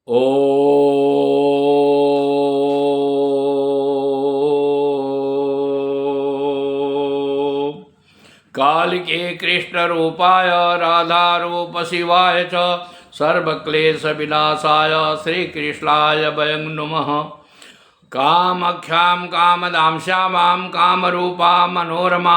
ओ काल के कृष्ण रूपाय राधा रूप शिवाय च सर्वक्लेश विनाशाय श्री कृष्णाय वयं नमः। कामख्यां कामदां श्यामां कामरूपा मनोरमा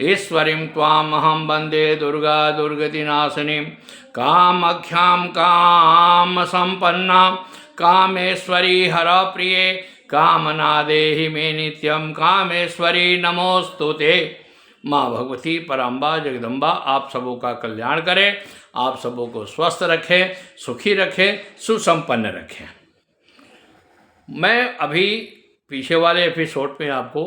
ईश्वरीं त्वामहं वन्दे दुर्गा दुर्गतिनाशिनीं। कामख्यां कामसम्पन्नां कामेश्वरी हरप्रिये कामना देहि मे नित्यं कामेश्वरी नमोस्तुते। माँ भगवती परम्बा जगदम्बा आप सबों का कल्याण करें, आप सबों को स्वस्थ रखें, सुखी रखें, सुसंपन्न रखें। मैं अभी पीछे वाले एपिसोड में आपको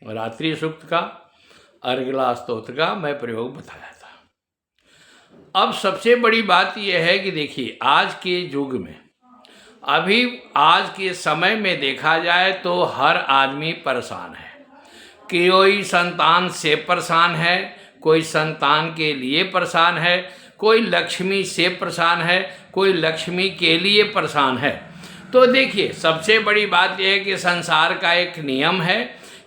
रात्रि सूक्त का अर्गला स्तोत्र का मैं प्रयोग बताया था। अब सबसे बड़ी बात यह है कि देखिए आज के युग में, अभी आज के समय में देखा जाए तो हर आदमी परेशान है। कोई संतान से परेशान है, कोई संतान के लिए परेशान है, कोई लक्ष्मी से परेशान है, कोई लक्ष्मी के लिए परेशान है। तो देखिए सबसे बड़ी बात यह है कि संसार का एक नियम है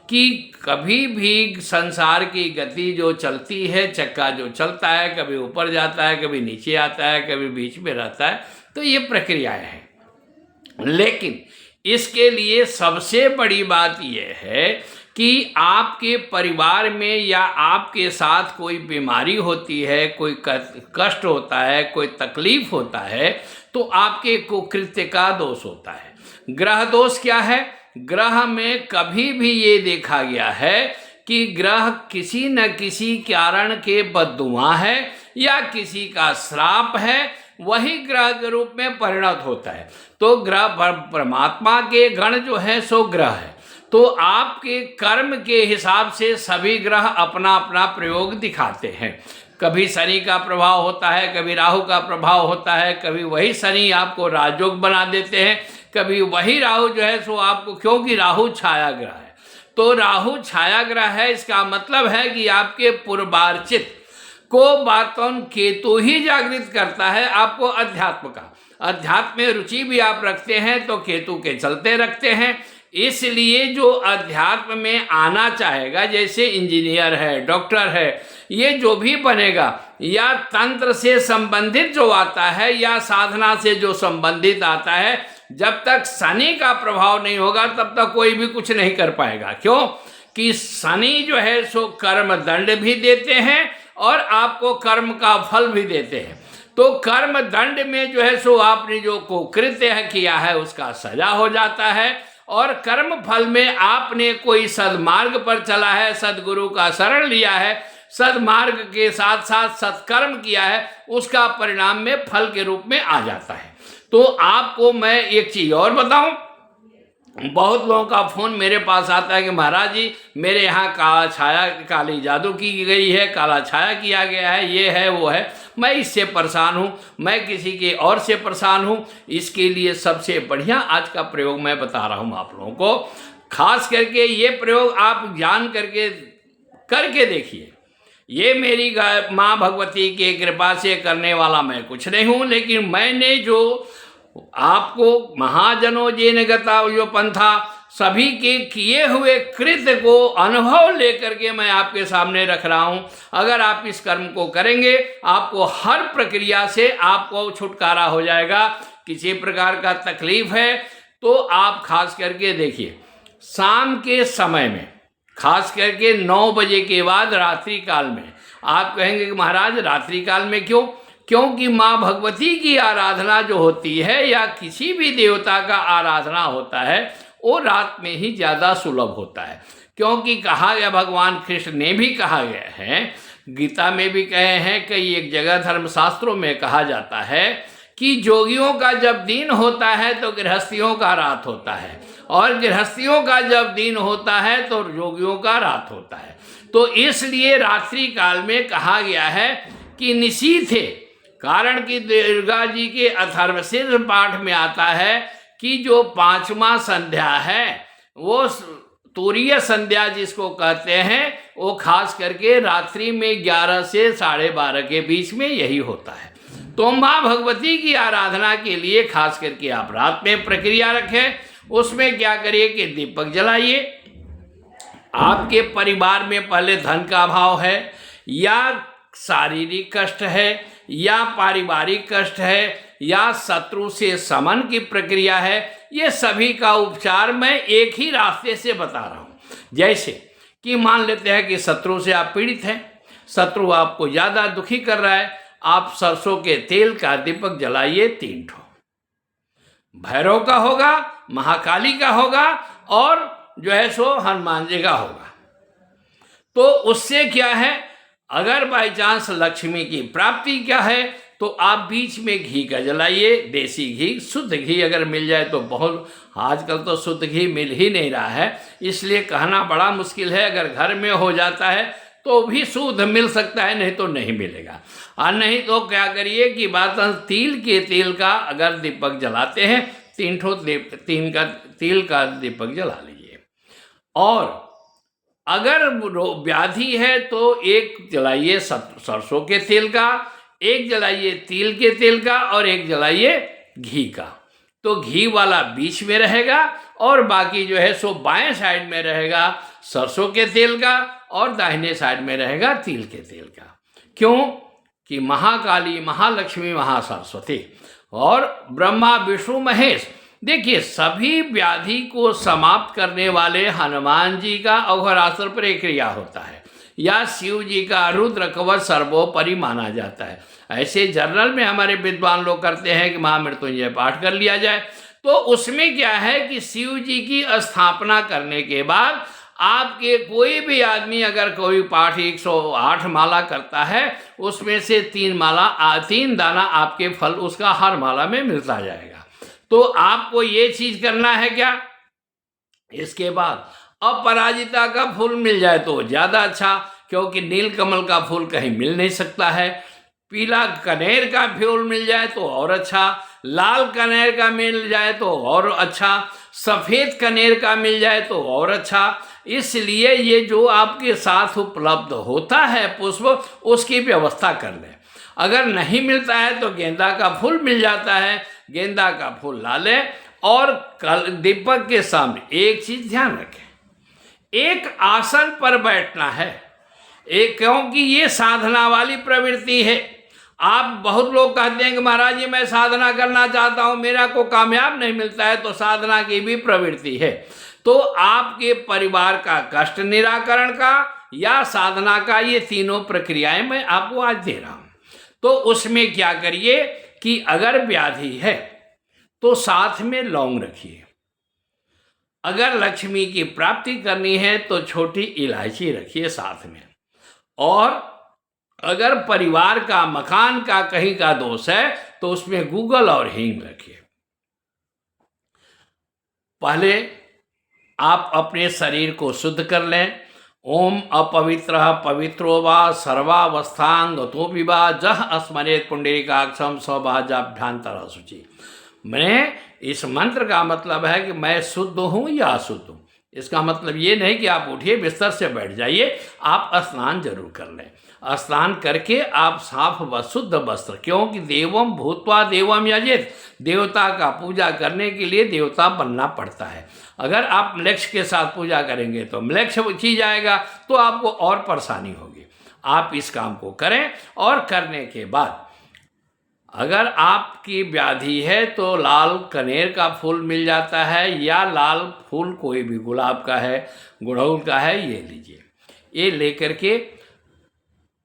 कि कभी भी संसार की गति जो चलती है, चक्का जो चलता है, कभी ऊपर जाता है, कभी नीचे आता है, कभी बीच में रहता है, तो ये प्रक्रियाएं हैं। लेकिन इसके लिए सबसे बड़ी बात यह है कि आपके परिवार में या आपके साथ कोई बीमारी होती है, कोई कष्ट होता है, कोई तकलीफ होता है, तो आपके कुकृत्य का दोष होता है। ग्रह दोष क्या है? ग्रह में कभी भी ये देखा गया है कि ग्रह किसी न किसी कारण के बद्दुआ है या किसी का श्राप है, वही ग्रह के रूप में परिणत होता है। तो ग्रह परमात्मा के गण जो है सो ग्रह है। तो आपके कर्म के हिसाब से सभी ग्रह अपना अपना प्रयोग दिखाते हैं। कभी शनि का प्रभाव होता है, कभी राहु का प्रभाव होता है, कभी वही शनि आपको राजयोग बना देते हैं, कभी वही राहु जो है सो आपको, क्योंकि राहु छाया ग्रह है। तो राहु छाया ग्रह है, इसका मतलब है कि आपके पूर्वार्चित को बातों केतु ही जागृत करता है आपको अध्यात्म का। अध्यात्म में रुचि भी आप रखते हैं तो केतु के चलते रखते हैं। इसलिए जो अध्यात्म में आना चाहेगा, जैसे इंजीनियर है, डॉक्टर है, ये जो भी बनेगा, या तंत्र से संबंधित जो आता है या साधना से जो संबंधित आता है, जब तक शनि का प्रभाव नहीं होगा तब तक कोई भी कुछ नहीं कर पाएगा। क्यों? कि शनि जो है सो कर्म दंड भी देते हैं और आपको कर्म का फल भी देते हैं। तो कर्म दंड में जो है सो आपने जो कुकृत्य किया है उसका सजा हो जाता है, और कर्म फल में आपने कोई सदमार्ग पर चला है, सदगुरु का शरण लिया है, सदमार्ग के साथ साथ सत्कर्म किया है, उसका परिणाम में फल के रूप में आ जाता है। तो आपको मैं एक चीज और बताऊं, बहुत लोगों का फोन मेरे पास आता है कि महाराज जी मेरे यहाँ काला छाया, काली जादू की गई है, काला छाया किया गया है, ये है वो है, मैं इससे परेशान हूँ, मैं किसी के और से परेशान हूँ। इसके लिए सबसे बढ़िया आज का प्रयोग मैं बता रहा हूँ आप लोगों को। खास करके ये प्रयोग आप जान करके देखिए। ये मेरी माँ भगवती के कृपा से करने वाला मैं कुछ नहीं हूँ, लेकिन मैंने जो आपको महाजनों जेन गता जो पंथा सभी के किए हुए कृत्य को अनुभव लेकर के मैं आपके सामने रख रहा हूं। अगर आप इस कर्म को करेंगे आपको हर प्रक्रिया से आपको छुटकारा हो जाएगा। किसी प्रकार का तकलीफ है तो आप खास करके देखिए, शाम के समय में खास करके 9 बजे के बाद रात्रि काल में, आप कहेंगे कि महाराज रात्रि काल में क्यों? क्योंकि माँ भगवती की आराधना जो होती है या किसी भी देवता का आराधना होता है वो रात में ही ज़्यादा सुलभ होता है। क्योंकि कहा गया, भगवान कृष्ण ने भी कहा गया है, गीता में भी कहे हैं, कई एक जगह धर्मशास्त्रों में कहा जाता है कि जोगियों का जब दिन होता है तो गृहस्थियों का रात होता है, और गृहस्थियों का जब दिन होता है तो जोगियों का रात होता है। तो इसलिए रात्रि काल में कहा गया है कि निशीथे, कारण कि दुर्गा जी के अथर्वशीर्ष पाठ में आता है कि जो 5वां संध्या है वो तुरीय संध्या जिसको कहते हैं, वो खास करके रात्रि में 11 से 12:30 के बीच में यही होता है। तो माँ भगवती की आराधना के लिए खास करके आप रात में प्रक्रिया रखें। उसमें क्या करिए कि दीपक जलाइए। आपके परिवार में पहले धन का अभाव है, या शारीरिक कष्ट है, या पारिवारिक कष्ट है, या शत्रु से समन की प्रक्रिया है, ये सभी का उपचार मैं एक ही रास्ते से बता रहा हूँ। जैसे कि मान लेते हैं कि शत्रु से आप पीड़ित हैं, शत्रु आपको ज़्यादा दुखी कर रहा है, आप सरसों के तेल का दीपक जलाइए 3 ठो। भैरव का होगा, महाकाली का होगा, और जो है सो हनुमान जी का होगा। तो उससे क्या है, अगर बाई चांस लक्ष्मी की प्राप्ति क्या है, तो आप बीच में घी का जलाइए, देसी घी, शुद्ध घी अगर मिल जाए तो बहुत। आजकल तो शुद्ध घी मिल ही नहीं रहा है, इसलिए कहना बड़ा मुश्किल है। अगर घर में हो जाता है तो भी शुद्ध मिल सकता है, नहीं तो नहीं मिलेगा। और नहीं तो क्या करिए कि बात तिल के तेल का अगर दीपक जलाते हैं, 3 ठो तिल का दीपक जला लीजिए। और अगर व्याधि है तो एक जलाइए सरसों के तेल का, एक जलाइए तिल के तेल का, और एक जलाइए घी का। तो घी वाला बीच में रहेगा और बाकी जो है सो बाएं साइड में रहेगा सरसों के तेल का, और दाहिने साइड में रहेगा तिल के तेल का। क्यों कि महाकाली, महालक्ष्मी, महासरस्वती और ब्रह्मा, विष्णु, महेश, देखिए सभी व्याधि को समाप्त करने वाले हनुमान जी का अघोरासुर पर एक क्रिया होता है, या शिव जी का रुद्र कवच सर्वोपरि माना जाता है। ऐसे जनरल में हमारे विद्वान लोग करते हैं कि महामृत्युंजय पाठ कर लिया जाए। तो उसमें क्या है कि शिव जी की स्थापना करने के बाद आपके कोई भी आदमी अगर कोई पाठ 108 माला करता है, उसमें से 3 दाना आपके फल उसका हर माला में मिलता जाएगा। तो आपको ये चीज करना है क्या, इसके बाद अपराजिता का फूल मिल जाए तो ज़्यादा अच्छा, क्योंकि नीलकमल का फूल कहीं मिल नहीं सकता है। पीला कनेर का फूल मिल जाए तो और अच्छा, लाल कनेर का मिल जाए तो और अच्छा, सफ़ेद कनेर का मिल जाए तो और अच्छा। इसलिए ये जो आपके साथ उपलब्ध होता है पुष्प, उसकी व्यवस्था कर लें। अगर नहीं मिलता है तो गेंदा का फूल मिल जाता है, गेंदा का फूल ला लें। और दीपक के सामने एक चीज ध्यान रखें, एक आसन पर बैठना है, क्योंकि ये साधना वाली प्रवृत्ति है। आप बहुत लोग कहते हैं कि महाराज जी मैं साधना करना चाहता हूँ, मेरा को कामयाब नहीं मिलता है, तो साधना की भी प्रवृत्ति है। तो आपके परिवार का कष्ट निराकरण का या साधना का, ये तीनों प्रक्रियाएं मैं आपको आज दे रहा हूँ। तो उसमें क्या करिए कि अगर व्याधि है तो साथ में लौंग रखिए। अगर लक्ष्मी की प्राप्ति करनी है तो छोटी इलायची रखिए साथ में। और अगर परिवार का, मकान का कहीं का दोष है तो उसमें गूगल और हींग रखिए। पहले आप अपने शरीर को शुद्ध कर लें। ओम अपवित्र पवित्रो वा सर्वावस्थांग तो विवा जह स्मरेत पुंडरीकाक्षम स्वभाजाभ्यांतर शुचि। मैं इस मंत्र का मतलब है कि मैं शुद्ध हूँ या अशुद्ध हूँ। इसका मतलब ये नहीं कि आप उठिए बिस्तर से बैठ जाइए, आप स्नान जरूर कर लें। स्नान करके आप साफ व शुद्ध वस्त्र, क्योंकि देवम भूत्वा देवम यजेत, देवता का पूजा करने के लिए देवता बनना पड़ता है। अगर आप म्लेच्छ के साथ पूजा करेंगे तो म्लेच्छ उठी जाएगा, तो आपको और परेशानी होगी। आप इस काम को करें, और करने के बाद अगर आपकी व्याधि है तो लाल कनेर का फूल मिल जाता है, या लाल फूल कोई भी गुलाब का है, गुड़हल का है, ये लीजिए। ये लेकर के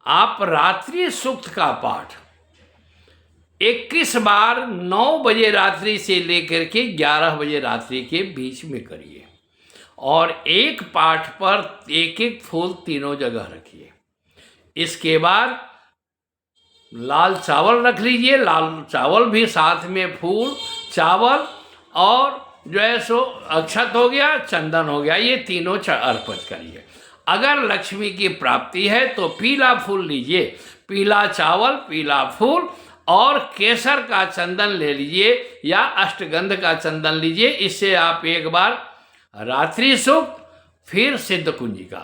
आप रात्रि सूक्त का पाठ 21 बार 9 बजे रात्रि से लेकर के 11 बजे रात्रि के बीच में करिए। और एक पाठ पर एक एक फूल तीनों जगह रखिए। इसके बाद लाल चावल रख लीजिए, लाल चावल भी साथ में, फूल, चावल और जो है सो अक्षत हो गया, चंदन हो गया, ये तीनों अर्पित करिए। अगर लक्ष्मी की प्राप्ति है तो पीला फूल लीजिए, पीला चावल, पीला फूल और केसर का चंदन ले लीजिए, या अष्टगंध का चंदन लीजिए। इससे आप एक बार रात्रि सूक्त, फिर सिद्ध कुंजिका,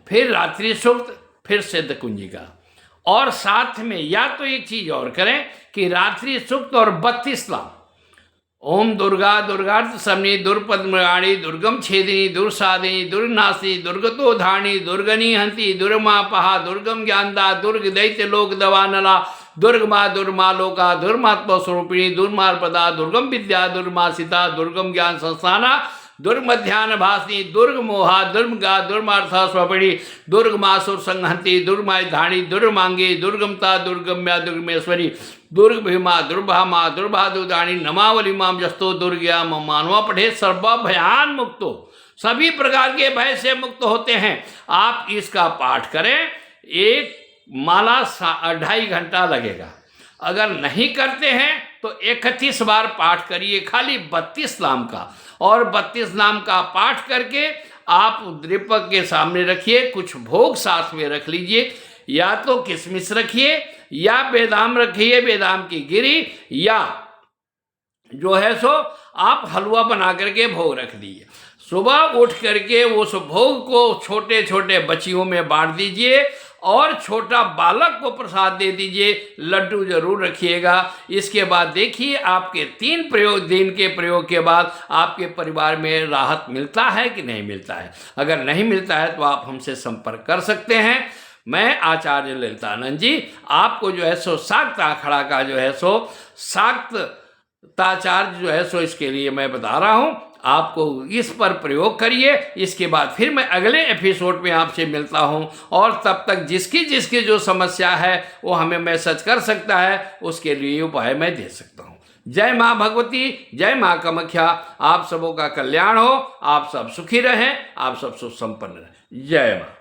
फिर रात्रि सूक्त, फिर सिद्ध कुंजिका, और साथ में या तो एक चीज और करें कि रात्रि सूक्त और 32 नाम ओम दुर्गा दुर्गार्थ समनी दुर्पद्मराणी दुर्गम छेदिनी दुर्सादिनी दुर्नाशी दुर्गतो धारणी दुर्गनी हंति दुर्मापहा दुर्गम ज्ञानदा दुर्ग दैत्य लोक दवानला दुर्गमा दुर्मालोका दुर्मात्म स्वरूपिणी दुर्मार्पदा दुर्गम विद्या दुर्मासिता दुर्गम ज्ञान संस्थाना दुर्मध्यान भासिनी दुर्ग मोहा दुर्गा दुर्मार्था स्वपिणी दुर्गमासुर संहंति दुर्माय धाणी दुर्मांगी दुर्गमता दुर्गम्या दुर्गमेश्वरी दुर्ग भीमा दुर्भामा दुर्भादुदानी नमावली माम जस्तो दुर्गया मानवा पठे सर्व भयान मुक्तो, सभी प्रकार के भय से मुक्त होते हैं। आप इसका पाठ करें, एक माला 2.5 घंटा लगेगा। अगर नहीं करते हैं तो 31 बार पाठ करिए, खाली 32 नाम का, और 32 नाम का पाठ करके आप दीपक के सामने रखिए। कुछ भोग साथ में रख लीजिए, या तो किशमिश रखिए या बेदाम रखिए, बेदाम की गिरी, या जो है सो आप हलवा बना करके भोग रख दीजिए। सुबह उठ करके उस भोग को छोटे छोटे बच्चियों में बांट दीजिए और छोटा बालक को प्रसाद दे दीजिए। लड्डू जरूर रखिएगा। इसके बाद देखिए आपके 3 दिन के प्रयोग के बाद आपके परिवार में राहत मिलता है कि नहीं मिलता है। अगर नहीं मिलता है तो आप हमसे संपर्क कर सकते हैं। मैं आचार्य ललितानंद जी आपको जो है सो शाक्त आखड़ा का जो है सो शाक्ताचार्य जो है सो इसके लिए मैं बता रहा हूँ। आपको इस पर प्रयोग करिए। इसके बाद फिर मैं अगले एपिसोड में आपसे मिलता हूँ, और तब तक जिसकी जो समस्या है वो हमें मैसेज कर सकता है, उसके लिए उपाय मैं दे सकता हूँ। जय माँ भगवती, जय माँ कामाख्या। आप सबों का कल्याण हो, आप सब सुखी रहें, आप सब सुख संपन्न रहें। जय माँ।